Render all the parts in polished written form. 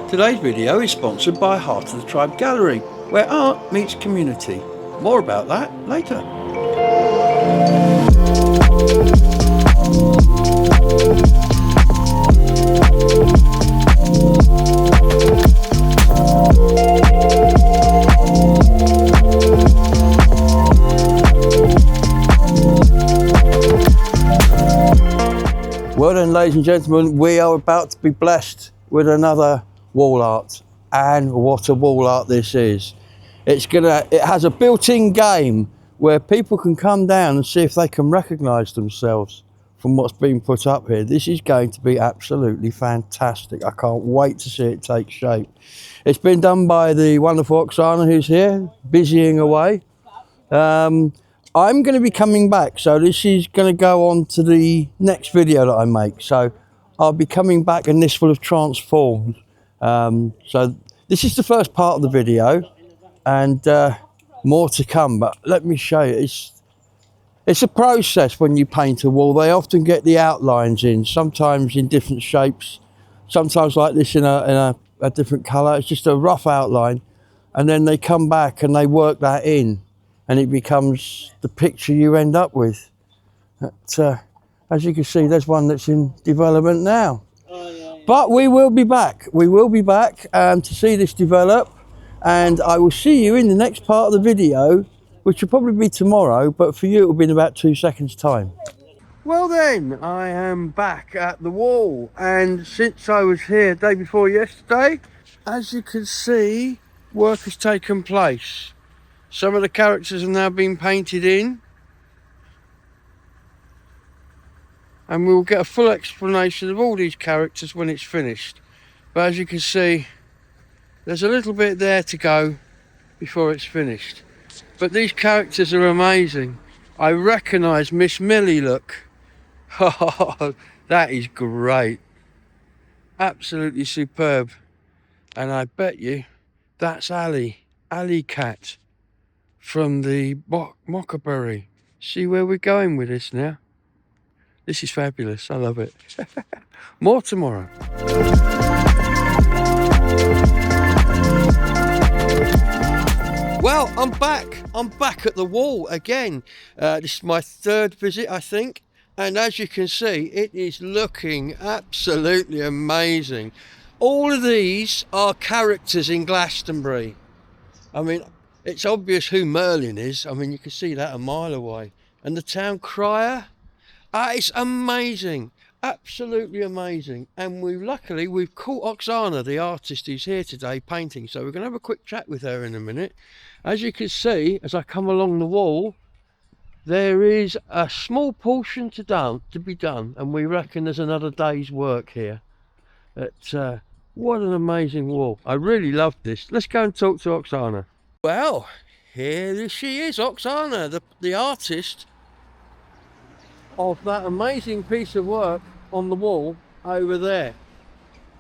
Today's video is sponsored by Heart of the Tribe Gallery, where art meets community. More about that later. Well then, ladies and gentlemen, we are about to be blessed with another wall art, and what a wall art this is. It has a built-in game where people can come down and see if they can recognise themselves from what's been put up here. This is going to be absolutely fantastic. I can't wait to see it take shape. It's been done by the wonderful Oksana, who's here, busying away. I'm going to be coming back, so this is going to go on to the next video that I make. So I'll be coming back and this will have transformed. So this is the first part of the video, and more to come, but let me show you. It's a process when you paint a wall. They often get the outlines in, sometimes in different shapes, sometimes like this in a different colour. It's just a rough outline, and then they come back and they work that in, and it becomes the picture you end up with. But, as you can see, there's one that's in development now. But we will be back. We will be back to see this develop, and I will see you in the next part of the video, which will probably be tomorrow, but for you it will be in about 2 seconds time. Well then, I am back at the wall, and since I was here day before yesterday, as you can see, work has taken place. Some of the characters have now been painted in, and we'll get a full explanation of all these characters when it's finished. But as you can see, there's a little bit there to go before it's finished. But these characters are amazing. I recognise Miss Millie, look. Oh, that is great. Absolutely superb. And I bet you that's Ali Cat from the Mockerberry. See where we're going with this now? This is fabulous. I love it. More tomorrow. Well, I'm back. I'm back at the wall again. This is my third visit, I think. And as you can see, it is looking absolutely amazing. All of these are characters in Glastonbury. I mean, it's obvious who Merlin is. I mean, you can see that a mile away. And the town crier. It's amazing, absolutely amazing. And luckily we've caught Oksana, the artist who's here today painting. So we're going to have a quick chat with her in a minute. As you can see, as I come along the wall, there is a small portion to be done, and we reckon there's another day's work here. What an amazing wall. I really love this. Let's go and talk to Oksana. Well, here she is, Oksana, the artist of that amazing piece of work on the wall over there.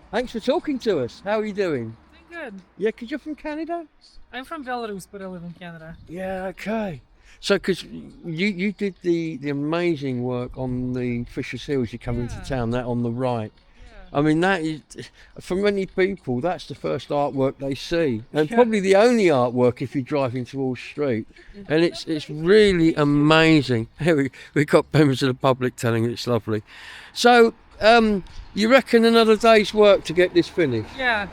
Thanks for talking to us. How are you doing? Doing good. Yeah, because you're from Canada? I'm from Belarus, but I live in Canada. Yeah, okay. So, because you did the amazing work on the Fisher's Hill as you come into town, that on the right. I mean, that is, for many people, that's the first artwork they see, and probably the only artwork if you're driving towards Street. And it's really amazing. Here we've got members of the public telling it's lovely. So, you reckon another day's work to get this finished? Yeah.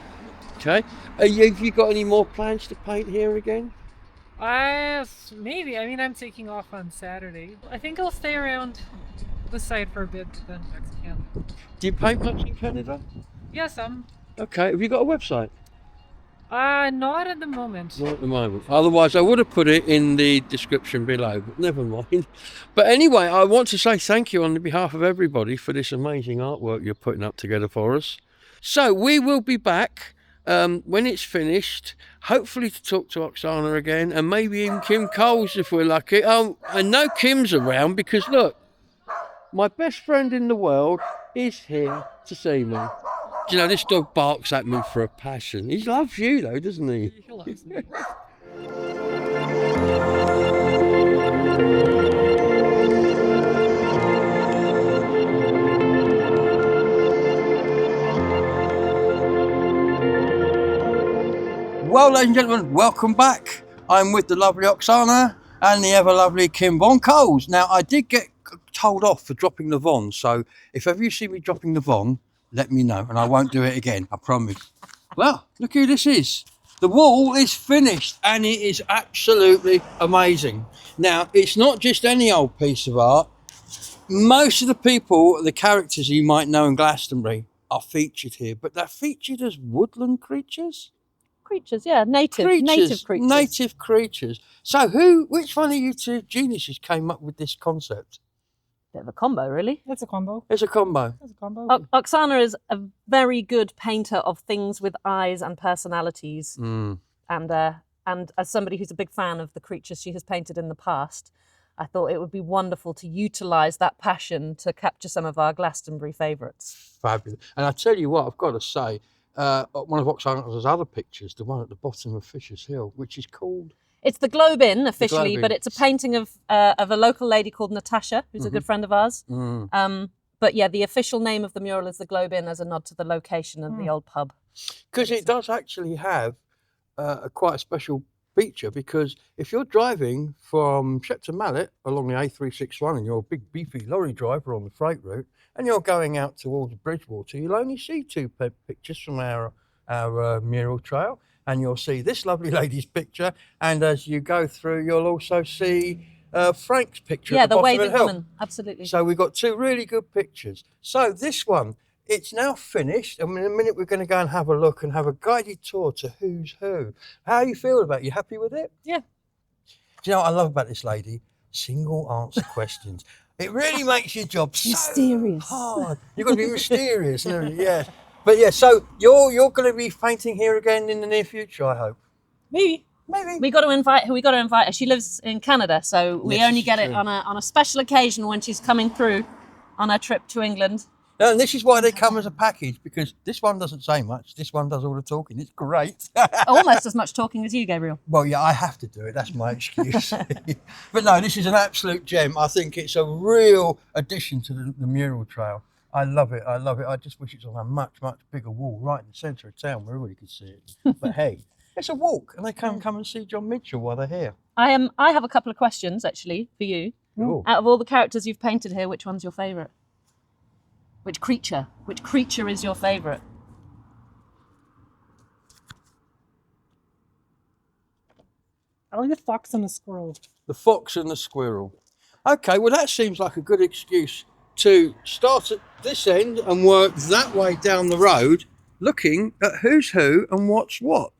Okay. Have you got any more plans to paint here again? Maybe. I mean, I'm taking off on Saturday. I think I'll stay around the site for a bit, then back to Canada. Do you paint much in Canada? Yeah, some. Okay. Have you got a website? Not at the moment. Not at the moment. Otherwise, I would have put it in the description below, but never mind. But anyway, I want to say thank you on behalf of everybody for this amazing artwork you're putting up together for us. So we will be back when it's finished, hopefully to talk to Oksana again, and maybe even Kim Coles if we're lucky. I know Kim's around because look, my best friend in the world is here to see me. Do you know, this dog barks at me for a passion. He loves you though, doesn't he? He loves me. Well, ladies and gentlemen, welcome back. I'm with the lovely Oksana and the ever lovely Kim Von Coles. Now, I did get told off for dropping the Von, so if ever you see me dropping the Von, let me know and I won't do it again, I promise. Well, look who this is. The wall is finished and it is absolutely amazing. Now, it's not just any old piece of art. Most of the people, the characters you might know in Glastonbury are featured here, but they're featured as woodland creatures. Creatures, yeah, native creatures. Native creatures. So which one of you two geniuses came up with this concept? Bit of a combo, really. That's a combo. It's a combo. That's a combo. Oksana is a very good painter of things with eyes and personalities. And as somebody who's a big fan of the creatures she has painted in the past, I thought it would be wonderful to utilise that passion to capture some of our Glastonbury favourites. Fabulous. And I tell you what, I've got to say, one of Oksana's other pictures, the one at the bottom of Fisher's Hill, which is called... It's the Globe Inn officially, Globe Inn. but it's a painting of a local lady called Natasha, who's a good friend of ours. But yeah, the official name of the mural is the Globe Inn as a nod to the location of the old pub. Because it does actually have quite a special feature, because if you're driving from Shepton Mallet along the A361 and you're a big beefy lorry driver on the freight route and you're going out towards Bridgewater, you'll only see two pictures from our mural trail, and you'll see this lovely lady's picture, and as you go through you'll also see Frank's picture at the bottom waving of the hill. woman, absolutely. So we've got two really good pictures. So this one, it's now finished, and in a minute we're going to go and have a look and have a guided tour to Who's Who. How you feel about it? You happy with it? Yeah. Do you know what I love about this lady? Single answer questions. It really makes your job so Mysterious. hard. You've got to be mysterious. Yeah. But yeah, so you're going to be painting here again in the near future, I hope. Maybe. We got to invite her. She lives in Canada, so we Yes, only get it true. on a special occasion when she's coming through on her trip to England. And this is why they come as a package, because this one doesn't say much. This one does all the talking. It's great. Almost as much talking as you, Gabriel. Well, yeah, I have to do it. That's my excuse. But no, this is an absolute gem. I think it's a real addition to the mural trail. I love it. I just wish it's on a much, much bigger wall right in the centre of town where everybody could see it. But hey, it's a walk, and they come and see John Mitchell while they're here. I have a couple of questions, actually, for you. Ooh. Out of all the characters you've painted here, which one's your favourite? Which creature is your favourite? I like the fox and the squirrel. The fox and the squirrel. Okay, well, that seems like a good excuse to start at this end and work that way down the road, looking at who's who and what's what.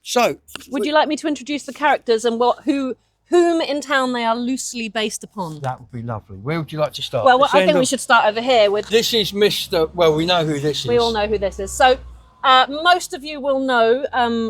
So, Would you like me to introduce the characters and whom in town they are loosely based upon? that would be lovely. Where would you like to start? Well, This I end think we of- should start over here with. This is Mr. Well, we know who this is. We all know who this is. So, most of you will know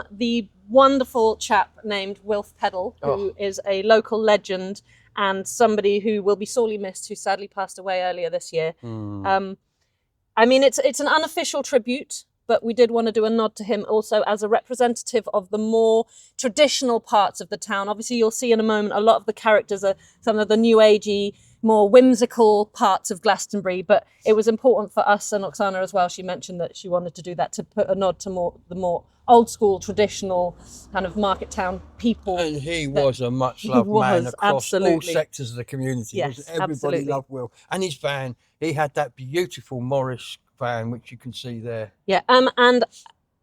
the wonderful chap named Wilf Peddle, who is a local legend and somebody who will be sorely missed, who sadly passed away earlier this year. I mean, it's an unofficial tribute, but we did want to do a nod to him also as a representative of the more traditional parts of the town. Obviously, you'll see in a moment a lot of the characters are some of the new agey, more whimsical parts of Glastonbury, but it was important for us and Oksana as well. She mentioned that she wanted to do that to put a nod to the more old school, traditional kind of market town people. And he was a much loved man across all absolutely. sectors of the community. Yes, Everybody absolutely. loved Will. And his van, he had that beautiful Morris van, which you can see there. Yeah, and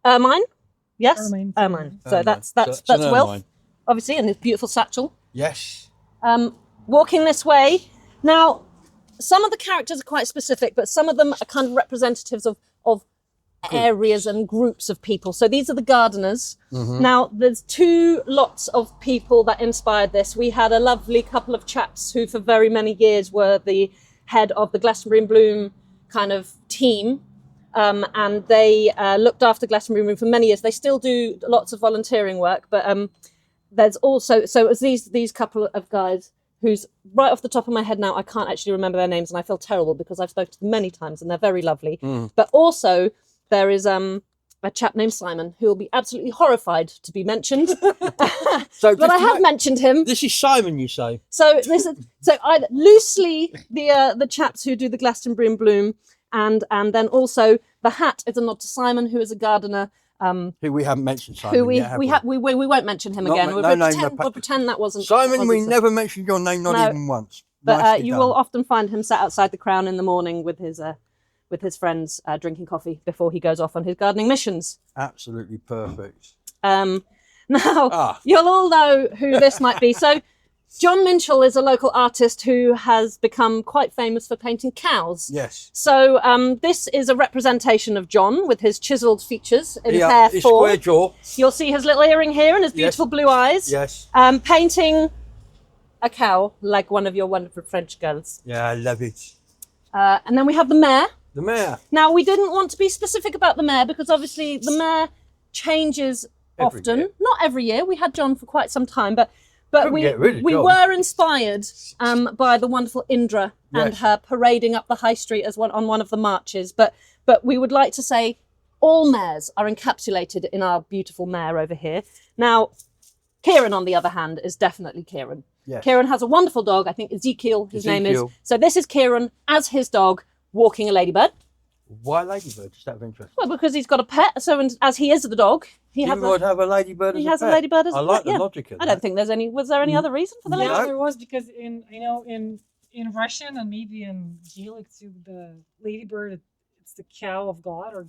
Ermine, yes, Ermine. Ermine. So Ermine. that's So it's an Wilf, Ermine. obviously, and his beautiful satchel. Yes. Walking this way. Now, some of the characters are quite specific, but some of them are kind of representatives of areas and groups of people. So these are the gardeners. Now, there's two lots of people that inspired this. We had a lovely couple of chaps who for very many years were the head of the Glastonbury in Bloom kind of team. And they looked after Glastonbury in Bloom for many years. They still do lots of volunteering work, but there's also, so it was these couple of guys who's right off the top of my head now, I can't actually remember their names, and I feel terrible because I've spoken to them many times and they're very lovely. But also there is a chap named Simon who will be absolutely horrified to be mentioned. So But I have mentioned him. This is Simon, you say? So I loosely the chaps who do the Glastonbury in Bloom, and then also the hat is a nod to Simon, who is a gardener Who we haven't mentioned, Simon. who yet, have we won't mention him Not again. me- We'll, no name, pretend, no we'll pretend that wasn't Simon, we wasn't- never mentioned your name, not No. even once. But Nicely you done. will often find him sat outside the Crown in the morning with his friends drinking coffee before he goes off on his gardening missions. Absolutely perfect. Now, you'll all know who this might be. So, John Minchell is a local artist who has become quite famous for painting cows. Yes. So, this is a representation of John with his chiselled features in His hair form. square jaw. You'll see his little earring here and his beautiful blue eyes. Yes. Painting a cow like one of your wonderful French girls. Yeah, I love it. And then we have the mare. The mayor. Now, we didn't want to be specific about the mare because obviously the mare changes Every often. year. Not every year. We had John for quite some time, but Couldn't get rid of we John. were inspired by the wonderful Indra and Yes. her parading up the high street as on one of the marches. But we would like to say all mares are encapsulated in our beautiful mare over here. Now, Kieran, on the other hand, is definitely Kieran. Yes. Kieran has a wonderful dog. I think Ezekiel, his name is. Ezekiel. So this is Kieran as his dog walking a ladybird. Why ladybird? Just out of interest. Well, because he's got a pet. So as he is the dog, he You has would have a ladybird as he a has a pet. ladybird as a I like pet, the yeah. logic of I that. don't think there's any. Was there any other reason for the Yeah, ladybird? there was, because in Russian and maybe in Gaelic too, the ladybird, it's the cow of God, or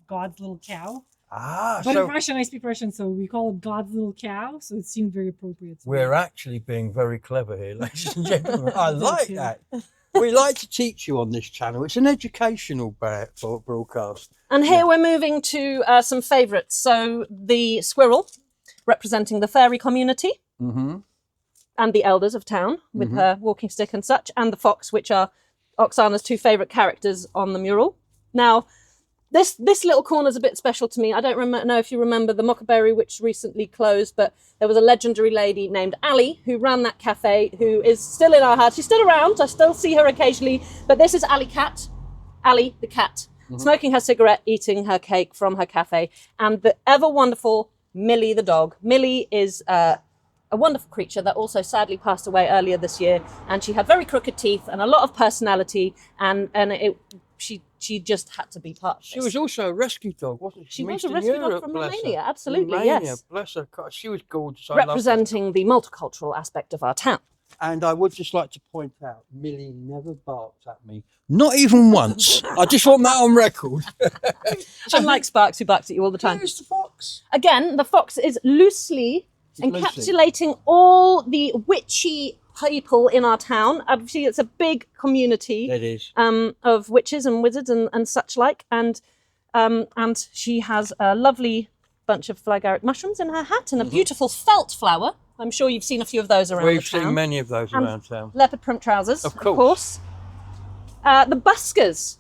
God's little cow. But in So Russian, I speak Russian, so we call it God's little cow. So it seemed very appropriate. To me. we're actually being very clever here, ladies and gentlemen. I Thank like you. that. We like to teach you on this channel. It's an educational broadcast. And here we're moving to some favourites. So the squirrel, representing the fairy community, Mm-hmm. and the elders of town with her walking stick and such, and the fox, which are Oksana's two favourite characters on the mural. Now, this little corner is a bit special to me. I don't know if you remember the Mockerberry, which recently closed, but there was a legendary lady named Ali who ran that cafe, who is still in our heart. She's still around. I still see her occasionally. But this is Ali the cat, smoking her cigarette, eating her cake from her cafe, and the ever wonderful Millie the dog. Millie is a wonderful creature that also sadly passed away earlier this year, and she had very crooked teeth and a lot of personality, and she just had to be part of She this. was also a rescue dog, wasn't she? She was a Eastern rescue dog Europe, from bless her. Romania, absolutely, Romania, yes. bless her. God, she was gorgeous. I loved her. Representing the multicultural aspect of our town. And I would just like to point out, Millie never barked at me. Not even once. I just want that on record. Unlike Sparks, who barks at you all the time. Who's the fox? Again, the fox is loosely encapsulating all the witchy people in our town. Obviously, it's a big community It is. of witches and wizards and such like. And she has a lovely bunch of fly-agaric mushrooms in her hat and a beautiful felt flower. I'm sure you've seen a few of those around We've the town. seen many of those And around town. leopard print trousers, Of of course. course. The buskers.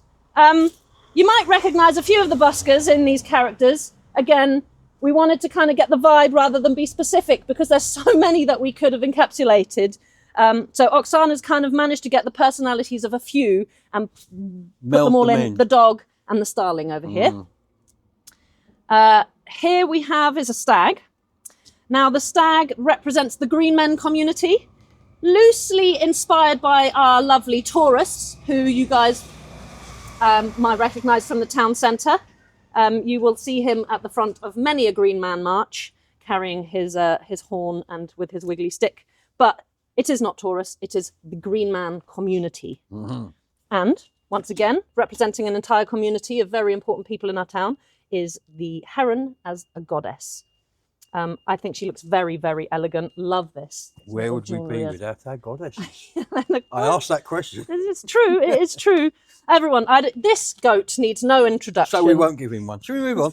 You might recognise a few of the buskers in these characters. Again, we wanted to kind of get the vibe rather than be specific because there's so many that we could have encapsulated. So Oksana's kind of managed to get the personalities of a few and put them all in. The dog and the starling over here. Here we have is a stag. Now the stag represents the Green Men community, loosely inspired by our lovely tourists, who you guys might recognise from the town centre. You will see him at the front of many a Green Man march, carrying his horn and with his wiggly stick. But it is not tourists, it is the Green Man community. And, once again, representing an entire community of very important people in our town, is the heron as a goddess. I think she looks very, very elegant. Love this. Where would we be Glorious. without our goddesses? Look, I asked that question. it's true. It is true. Everyone, this goat needs no introduction. So we won't give him one. Should we move on?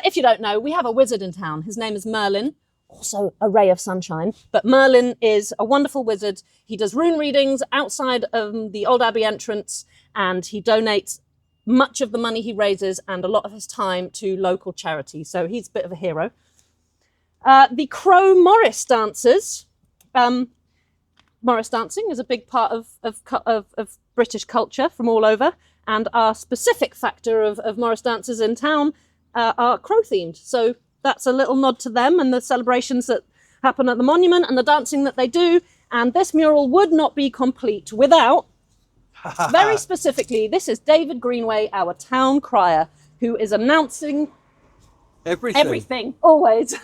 If you don't know, we have a wizard in town. His name is Merlin, also a ray of sunshine. But Merlin is a wonderful wizard. He does rune readings outside of the Old Abbey entrance, and he donates much of the money he raises and a lot of his time to local charities. So he's a bit of a hero. The Crow Morris dancers. Morris dancing is a big part of British culture from all over. And our specific factor of Morris dancers in town are crow themed. So that's a little nod to them and the celebrations that happen at the monument and the dancing that they do. And this mural would not be complete without, very specifically, this is David Greenway, our town crier, who is announcing Everything. always.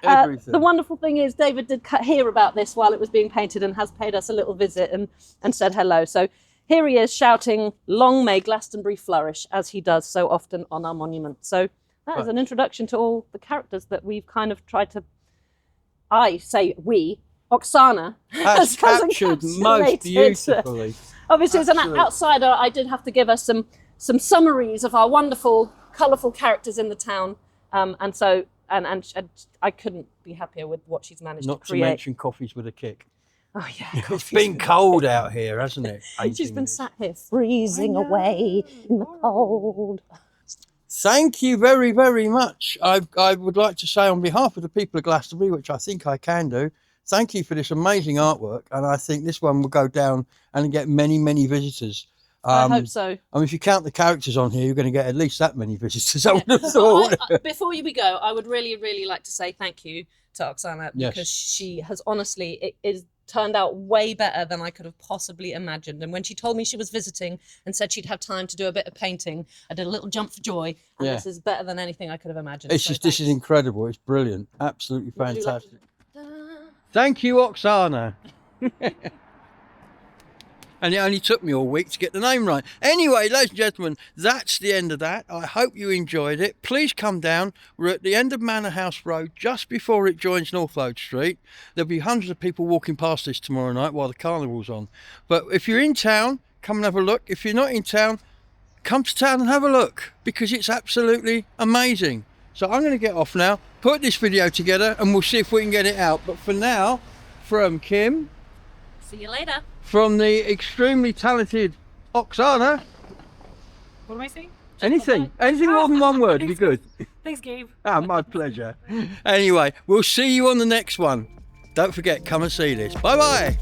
Everything. The wonderful thing is David did hear about this while it was being painted and has paid us a little visit and said hello. So here he is shouting, "Long may Glastonbury flourish," as he does so often on our monument. So that is an introduction to all the characters that we've kind of tried to, Oksana has captured most beautifully. Obviously, as an outsider, I did have to give us some summaries of our wonderful, colourful characters in the town, and so I couldn't be happier with what she's managed Not to create. to mention coffees with a kick. Oh yeah, It's been cold out here, hasn't it? she's been sat here freezing away in the cold. Thank you very, very much. I would like to say on behalf of the people of Glastonbury, which I think I can do, thank you for this amazing artwork. And I think this one will go down and get many, many visitors. I hope so. I mean, if you count the characters on here, you're going to get at least that many visitors. I would have thought. Before we go, I would really, really like to say thank you to Oksana, because she has honestly, it is turned out way better than I could have possibly imagined. And when she told me she was visiting and said she'd have time to do a bit of painting, I did a little jump for joy. And this is better than anything I could have imagined. It's just, this is incredible. It's brilliant. Absolutely fantastic. Thank you, Oksana. And it only took me all week to get the name right. Anyway, ladies and gentlemen, that's the end of that. I hope you enjoyed it. Please come down. We're at the end of Manor House Road, just before it joins Northload Street. There'll be hundreds of people walking past this tomorrow night while the carnival's on. But if you're in town, come and have a look. If you're not in town, come to town and have a look, because it's absolutely amazing. So I'm going to get off now, put this video together, and we'll see if we can get it out. But for now, from Kim, See you later. from the extremely talented Oksana. What am I saying? Anything more than one word would be good. Thanks, Gabe. My pleasure. Anyway, we'll see you on the next one. Don't forget, come and see this. Bye bye.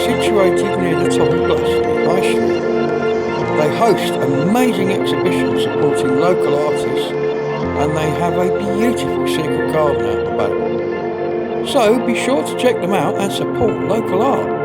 Situated near the top of Glastonbury High Street. They host amazing exhibitions supporting local artists, and they have a beautiful secret garden out the back. So be sure to check them out and support local art.